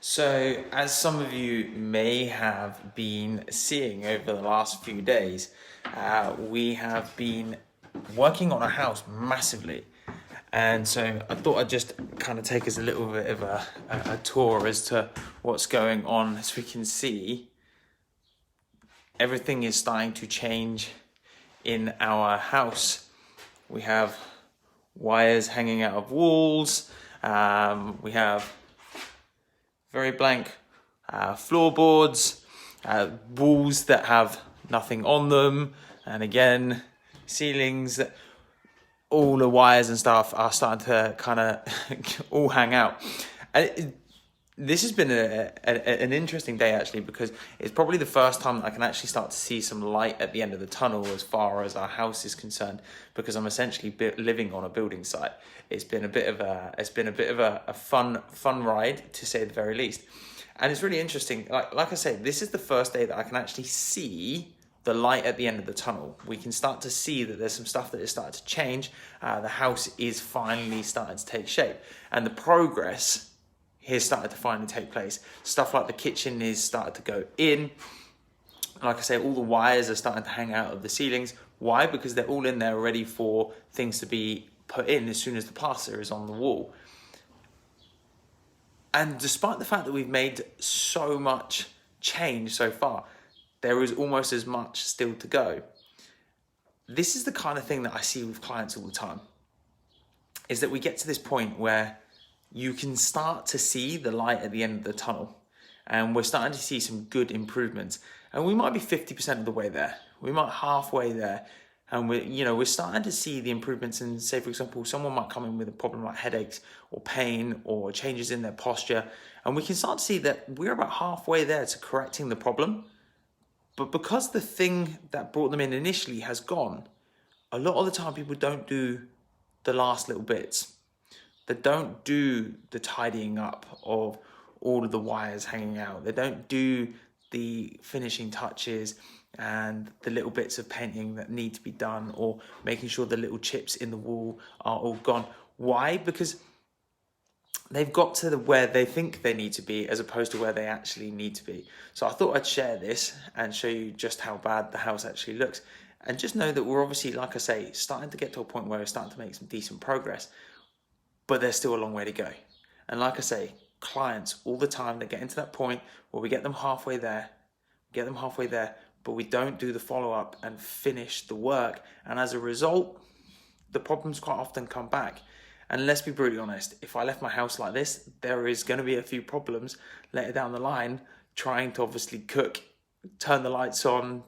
So, as some of you may have been seeing over the last few days, we have been working on a house massively. And so I thought I'd just kind of take us a little bit of a tour as to what's going on. As we can see, everything is starting to change in our house. We have wires hanging out of walls. We have very blank floorboards, walls that have nothing on them, and again, ceilings that all the wires and stuff are starting to kind of all hang out. And this has been an interesting day actually, because it's probably the first time that I can actually start to see some light at the end of the tunnel as far as our house is concerned, because I'm essentially living on a building site. It's been a bit of a fun ride, to say the very least. And it's really interesting. Like I say, this is the first day that I can actually see the light at the end of the tunnel. We can start to see that there's some stuff that is starting to change. The house is finally starting to take shape, and the progress has started to finally take place. Stuff like the kitchen is starting to go in. Like I say, all the wires are starting to hang out of the ceilings. Why? Because they're all in there ready for things to be put in as soon as the plaster is on the wall. And despite the fact that we've made so much change so far, there is almost as much still to go. This is the kind of thing that I see with clients all the time, is that we get to this point where you can start to see the light at the end of the tunnel, and we're starting to see some good improvements. And we might be 50% of the way there. We might halfway there. And we're starting to see the improvements. And say, for example, someone might come in with a problem like headaches or pain or changes in their posture. And we can start to see that we're about halfway there to correcting the problem. But because the thing that brought them in initially has gone, a lot of the time people don't do the last little bits. They don't do the tidying up of all of the wires hanging out. They don't do the finishing touches and the little bits of painting that need to be done, or making sure the little chips in the wall are all gone. Why? Because they've got to where they think they need to be as opposed to where they actually need to be. So I thought I'd share this and show you just how bad the house actually looks. And just know that we're obviously, like I say, starting to get to a point where we're starting to make some decent progress, but there's still a long way to go. And like I say, clients all the time, they get into that point where we get them halfway there, but we don't do the follow-up and finish the work. And as a result, the problems quite often come back. And let's be brutally honest, if I left my house like this, there is going to be a few problems later down the line, trying to obviously cook, turn the lights on,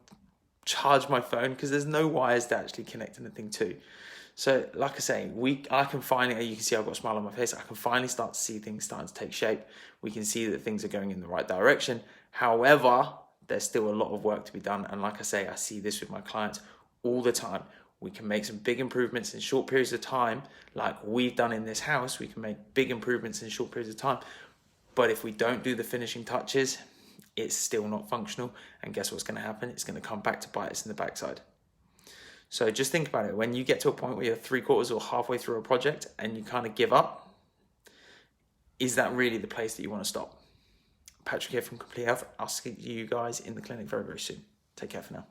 charge my phone, because there's no wires to actually connect anything to. So like I say, I can finally, you can see I've got a smile on my face, I can finally start to see things starting to take shape. We can see that things are going in the right direction. However, there's still a lot of work to be done. And like I say, I see this with my clients all the time. We can make some big improvements in short periods of time, like we've done in this house. We can make big improvements in short periods of time. But if we don't do the finishing touches, it's still not functional. And guess what's going to happen? It's going to come back to bite us in the backside. So just think about it. When you get to a point where you're 3/4 or halfway through a project and you kind of give up, is that really the place that you want to stop? Patrick here from Complete Health. I'll see you guys in the clinic very, very soon. Take care for now.